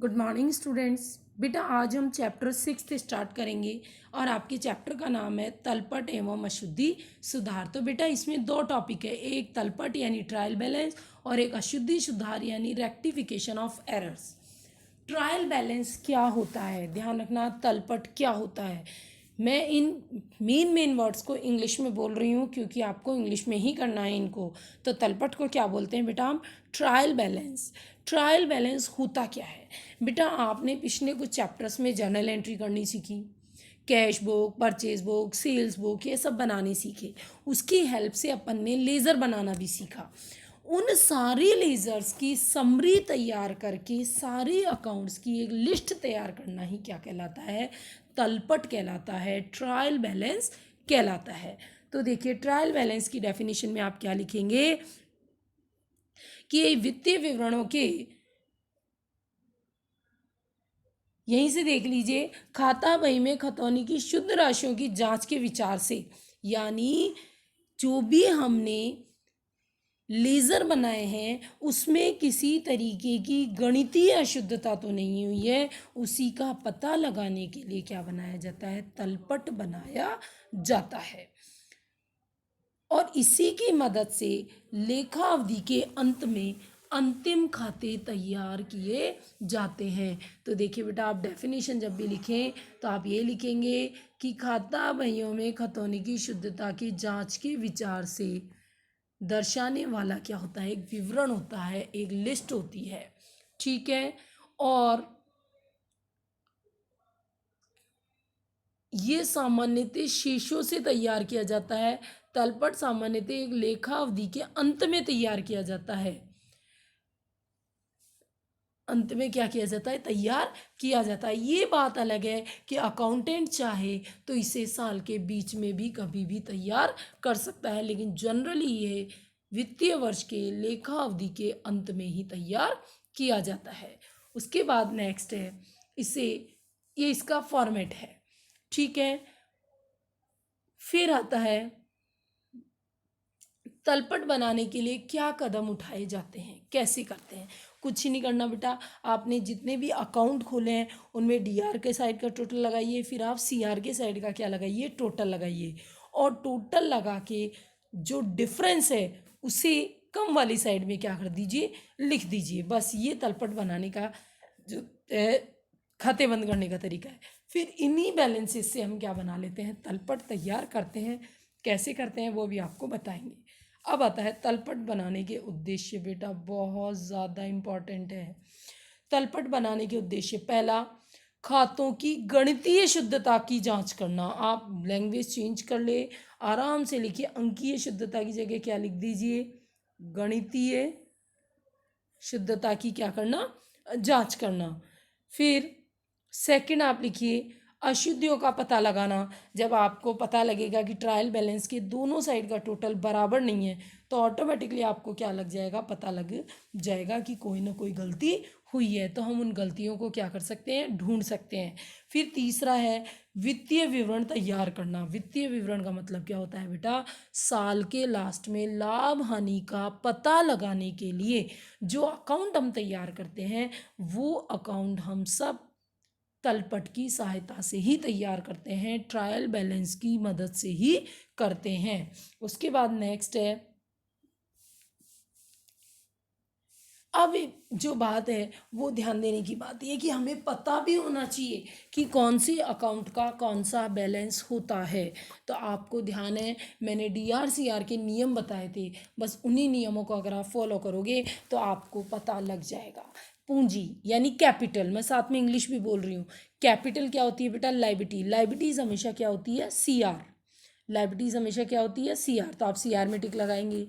Good morning students. बेटा आज हम चैप्टर 6 स्टार्ट करेंगे और आपके चैप्टर का नाम है तलपट एवं अशुद्धि सुधार। तो बेटा इसमें दो टॉपिक है, एक तलपट यानी ट्रायल बैलेंस और एक अशुद्धि सुधार यानी rectification of errors. Trial balance क्या होता है, ध्यान रखना। तलपट क्या होता है, मैं इन मेन वर्ड्स को इंग्लिश में बोल रही हूँ क्योंकि आपको इंग्लिश में ही करना है इनको। तो तलपट को क्या बोलते हैं बेटा हम? Trial balance. ट्रायल बैलेंस होता क्या है बेटा? आपने पिछले कुछ चैप्टर्स में जर्नल एंट्री करनी सीखी, cash book, purchase book, sales book, ये सब बनाने सीखे। उसकी हेल्प से अपन ने लेज़र बनाना भी सीखा। उन सारे लेज़र्स की समरी तैयार करके सारे अकाउंट्स की एक लिस्ट तैयार करना ही क्या कहलाता है? तलपट कहलाता है, ट्रायल बैलेंस कहलाता है। तो देखिए ट्रायल बैलेंस की डेफिनेशन में आप क्या लिखेंगे कि वित्तीय विवरणों के, यहीं से देख लीजिए, खाता बही में खतौनी की शुद्ध राशियों की जांच के विचार से, यानी जो भी हमने लेज़र बनाए हैं उसमें किसी तरीके की गणितीय अशुद्धता तो नहीं हुई है, उसी का पता लगाने के लिए क्या बनाया जाता है? तलपट बनाया जाता है। और इसी की मदद से लेखा अवधि के अंत में अंतिम खाते तैयार किए जाते हैं। तो देखिए बेटा, आप डेफिनेशन जब भी लिखें तो आप ये लिखेंगे कि खाता बहियों में खतौनी की शुद्धता की जांच के विचार से दर्शाने वाला क्या होता है? एक विवरण होता है, एक लिस्ट होती है, ठीक है। और ये सामान्यतः शेषों से तैयार किया जाता है। तलपट सामान्यतः एक लेखा अवधि के अंत में तैयार किया जाता है। अंत में क्या किया जाता है? तैयार किया जाता है। ये बात अलग है कि अकाउंटेंट चाहे तो इसे साल के बीच में भी कभी भी तैयार कर सकता है, लेकिन जनरली ये वित्तीय वर्ष के लेखा अवधि के अंत में ही तैयार किया जाता है। उसके बाद नेक्स्ट है, इसे, ये इसका फॉर्मेट है, ठीक है। फिर आता है तलपट बनाने के लिए क्या कदम उठाए जाते हैं, कैसे करते हैं? कुछ ही नहीं करना बेटा, आपने जितने भी अकाउंट खोले हैं उनमें डीआर के साइड का टोटल लगाइए, फिर आप सीआर के साइड का क्या लगाइए? टोटल लगाइए। और टोटल लगा के जो डिफरेंस है उसे कम वाली साइड में क्या कर दीजिए? लिख दीजिए। बस ये तलपट बनाने का जो खाते बंद करने का तरीका है। फिर इन्हीं बैलेंसेस से हम क्या बना लेते हैं? तलपट तैयार करते हैं। कैसे करते हैं वो भी आपको बताएंगे। अब आता है तलपट बनाने के उद्देश्य। बेटा बहुत ज़्यादा इम्पॉर्टेंट है। तलपट बनाने के उद्देश्य, पहला, खातों की गणितीय शुद्धता की जांच करना। आप लैंग्वेज चेंज कर ले, आराम से लिखिए, अंकीय शुद्धता की जगह क्या लिख दीजिए? गणितीय शुद्धता की क्या करना? जांच करना। फिर सेकंड आप लिखिए अशुद्धियों का पता लगाना। जब आपको पता लगेगा कि ट्रायल बैलेंस के दोनों साइड का टोटल बराबर नहीं है तो ऑटोमेटिकली आपको क्या लग जाएगा? पता लग जाएगा कि कोई ना कोई गलती हुई है, तो हम उन गलतियों को क्या कर सकते हैं? ढूंढ सकते हैं। फिर तीसरा है वित्तीय विवरण तैयार करना। वित्तीय विवरण का मतलब क्या होता है बेटा? साल के लास्ट में लाभ हानि का पता लगाने के लिए जो अकाउंट हम तैयार करते हैं वो अकाउंट हम सब तलपट की सहायता से ही तैयार करते हैं, ट्रायल बैलेंस की मदद से ही करते हैं। उसके बाद नेक्स्ट है, अब जो बात है वो ध्यान देने की बात है कि हमें पता भी होना चाहिए कि कौन सी अकाउंट का कौन सा बैलेंस होता है। तो आपको ध्यान है, मैंने डीआरसीआर के नियम बताए थे, बस उन्हीं नियमों को अगर आप फॉलो करोगे तो आपको पता लग जाएगा। पूंजी यानी कैपिटल, मैं साथ में इंग्लिश भी बोल रही हूँ। कैपिटल क्या होती है बेटा? लायबिलिटी। लायबिलिटीज हमेशा क्या होती है? सीआर। लायबिलिटीज हमेशा क्या होती है? सीआर। तो आप सीआर में टिक लगाएंगे।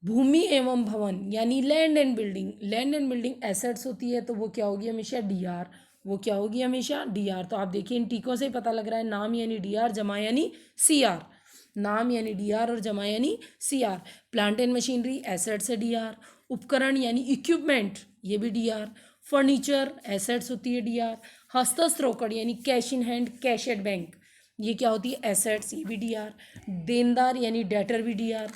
भूमि एवं भवन यानी land and building. Land and building assets होती है तो वो क्या होगी? हमेशा डीआर। वो क्या होगी? हमेशा डीआर। तो आप देखिए इन टीकों से पता लग रहा है, नाम यानी डीआर, जमा यानी सीआर। नाम यानी डीआर और जमा यानी CR. Plant and machinery assets है, डीआर। उपकरण यानी इक्विपमेंट, ये भी डीआर। फर्नीचर एसेट्स होती है, डीआर। हस्तस्त्र रोकड़ यानी cash in hand, cash at bank, ये क्या होती है? एसेट्स, ये भी डीआर। देनदार यानी डेटर भी डीआर।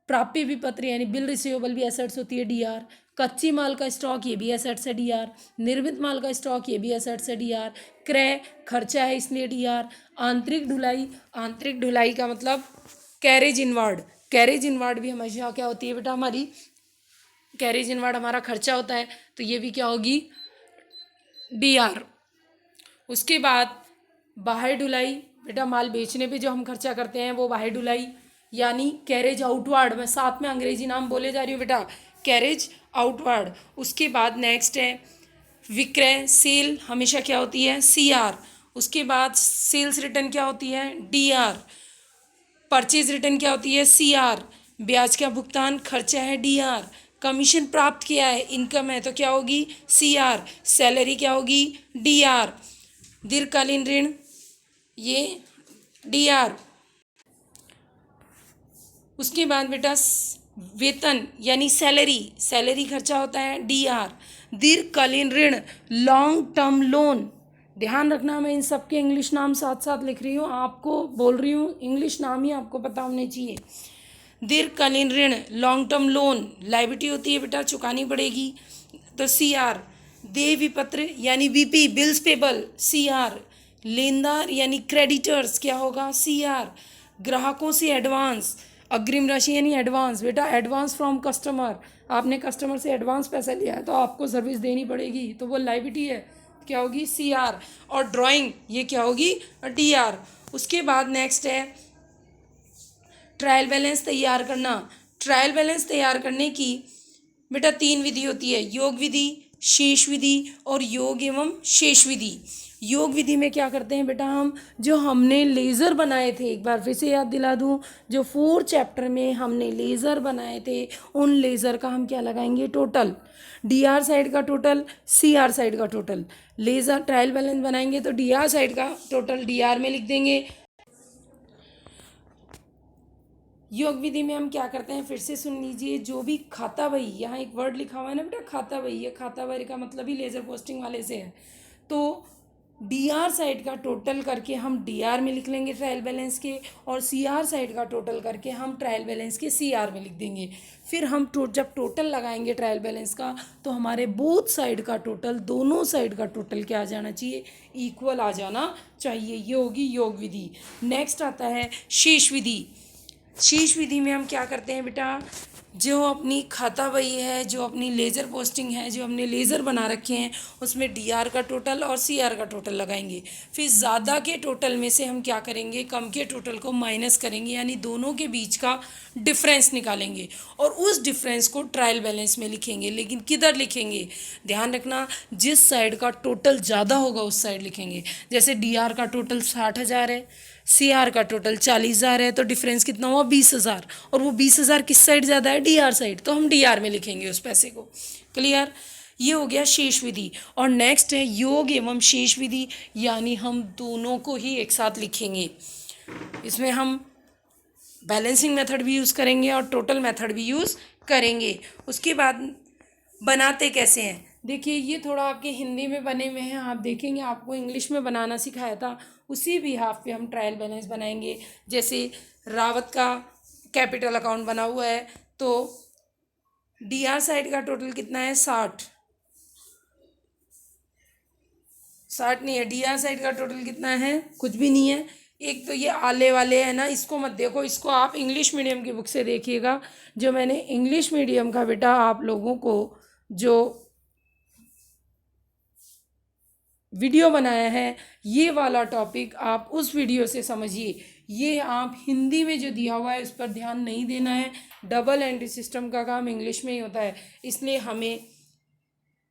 प्राप्य विपत्र यानी बिल रिसीवेबल भी एसेट्स होती है, डीआर। कच्ची माल का स्टॉक, ये भी एसेट्स है डीआर। निर्मित माल का स्टॉक, ये भी एसेट्स है डीआर। क्रय खर्चा है इसलिए डीआर। आंतरिक ढुलाई, आंतरिक ढुलाई का मतलब कैरेज इनवार्ड, कैरेज इनवार्ड भी हमेशा क्या होती है बेटा हमारी, कैरेज इनवार्ड हमारा खर्चा होता है, तो ये भी क्या होगी डीआर। उसके बाद बाहर ढुलाई, बेटा माल बेचने पे जो हम खर्चा करते हैं वो बाहर ढुलाई यानी कैरेज आउटवार्ड। मैं साथ में अंग्रेजी नाम बोले जा रही हूँ बेटा, कैरेज आउटवार्ड। उसके बाद नेक्स्ट है विक्रय, सेल हमेशा क्या होती है सीआर। उसके बाद सेल्स रिटर्न क्या होती है डीआर। परचेज रिटर्न क्या होती है सीआर। ब्याज का भुगतान खर्चा है डीआर। कमीशन प्राप्त किया है इनकम है तो क्या होगी सीआर। सैलरी क्या होगी डीआर। दीर्घकालीन ऋण ये डीआर। उसके बाद बेटा वेतन यानी सैलरी, सैलरी खर्चा होता है डीआर। दीर्घकालीन ऋण लॉन्ग टर्म लोन, ध्यान रखना मैं इन सब के इंग्लिश नाम साथ साथ लिख रही हूँ, आपको बोल रही हूँ इंग्लिश नाम ही आपको पता होने चाहिए। दीर्घकालीन ऋण लॉन्ग टर्म लोन लायबिलिटी होती है बेटा, चुकानी पड़ेगी तो सीआर। देय विपत्र यानी वीपी बिल्स पेबल सीआर। लेनदार यानी क्रेडिटर्स क्या होगा सीआर। ग्राहकों से एडवांस, अग्रिम राशि यानी एडवांस, बेटा एडवांस फ्रॉम कस्टमर, आपने कस्टमर से एडवांस पैसा लिया है तो आपको सर्विस देनी पड़ेगी तो वो लायबिलिटी है, क्या होगी सीआर। और ड्राइंग ये क्या होगी डीआर। उसके बाद नेक्स्ट है ट्रायल बैलेंस तैयार करना। ट्रायल बैलेंस तैयार करने की बेटा 3 विधि होती है, योग विधि, शेष विधि और योग एवं शेष विधि। योग विधि में क्या करते हैं बेटा हम, जो हमने लेज़र बनाए थे, एक बार फिर से याद दिला दूं, जो 4 चैप्टर में हमने लेज़र बनाए थे उन लेज़र का हम क्या लगाएंगे टोटल, डीआर साइड का टोटल, सीआर साइड का टोटल। लेज़र ट्रायल बैलेंस बनाएंगे तो डीआर साइड का टोटल डीआर में लिख देंगे। योग विधि में हम क्या करते हैं फिर से सुन लीजिए, जो भी खाता बही, यहाँ एक वर्ड लिखा हुआ है ना बेटा खाता बही, ये खाता बही का मतलब ही लेज़र पोस्टिंग वाले से है, तो डीआर साइड का टोटल करके हम डीआर में लिख लेंगे ट्रायल बैलेंस के, और सीआर साइड का टोटल करके हम ट्रायल बैलेंस के सीआर में लिख देंगे। फिर हम जब टोटल लगाएंगे ट्रायल बैलेंस का तो हमारे बोथ साइड का टोटल, दोनों साइड का टोटल क्या आ जाना चाहिए इक्वल आ जाना चाहिए, ये होगी योग विधि। नेक्स्ट आता है शेष विधि। शेष विधि में हम क्या करते हैं बेटा, जो अपनी खाता बही है, जो अपनी लेज़र पोस्टिंग है, जो हमने लेज़र बना रखे हैं उसमें डीआर का टोटल और सीआर का टोटल लगाएंगे। फिर ज़्यादा के टोटल में से हम क्या करेंगे, कम के टोटल को माइनस करेंगे यानी दोनों के बीच का डिफरेंस निकालेंगे और उस डिफरेंस को ट्रायल बैलेंस में लिखेंगे। लेकिन किधर लिखेंगे, ध्यान रखना जिस साइड का टोटल ज़्यादा होगा उस साइड लिखेंगे। जैसे डीआर का टोटल 60,000 है, सीआर का टोटल 40,000 है, तो डिफरेंस कितना हुआ 20,000, और वो 20,000 किस साइड ज़्यादा है डीआर साइड, तो हम डीआर में लिखेंगे उस पैसे को। क्लियर, ये हो गया शेष विधि। और नेक्स्ट है योग एवं शेष विधि, यानी हम दोनों को ही एक साथ लिखेंगे। इसमें हम बैलेंसिंग मेथड भी यूज़ करेंगे और टोटल मेथड भी यूज़ करेंगे। उसके बाद बनाते कैसे हैं, देखिए ये थोड़ा आपके हिंदी में बने हुए हैं, आप देखेंगे आपको इंग्लिश में बनाना सिखाया था, उसी भी हाफ पे हम ट्रायल बैलेंस बनाएंगे। जैसे रावत का कैपिटल अकाउंट बना हुआ है तो डीआर साइड का टोटल कितना है 60 नहीं है, डीआर साइड का टोटल कितना है कुछ भी नहीं है। एक तो ये आले वाले है ना, इसको मत देखो, इसको आप इंग्लिश मीडियम की बुक से देखिएगा। जो मैंने इंग्लिश मीडियम का बेटा आप लोगों को जो वीडियो बनाया है ये वाला टॉपिक आप उस वीडियो से समझिए, ये आप हिंदी में जो दिया हुआ है उस पर ध्यान नहीं देना है। डबल एंट्री सिस्टम का काम इंग्लिश में ही होता है, इसलिए हमें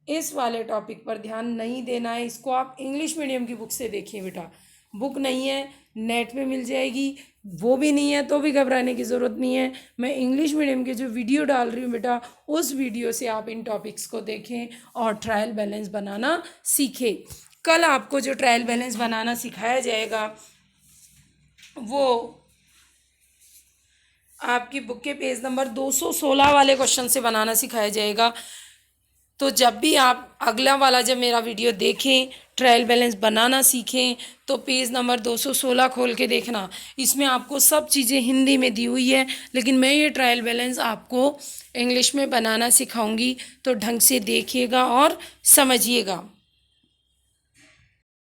इस वाले टॉपिक पर ध्यान नहीं देना है। इसको आप इंग्लिश मीडियम की बुक से देखिए बेटा, बुक नहीं है नेट पे मिल जाएगी, वो भी नहीं है तो भी घबराने की ज़रूरत नहीं है। मैं इंग्लिश मीडियम के जो वीडियो डाल रही हूँ बेटा उस वीडियो से आप इन टॉपिक्स को देखें और ट्रायल बैलेंस बनाना सीखें। कल आपको जो ट्रायल बैलेंस बनाना सिखाया जाएगा वो आपकी बुक के पेज नंबर 216 वाले क्वेश्चन से बनाना सिखाया जाएगा। तो जब भी आप अगला वाला जब मेरा वीडियो देखें, ट्रायल बैलेंस बनाना सीखें, तो पेज नंबर 216 खोल के देखना। इसमें आपको सब चीज़ें हिंदी में दी हुई है, लेकिन मैं ये ट्रायल बैलेंस आपको इंग्लिश में बनाना सिखाऊंगी, तो ढंग से देखिएगा और समझिएगा।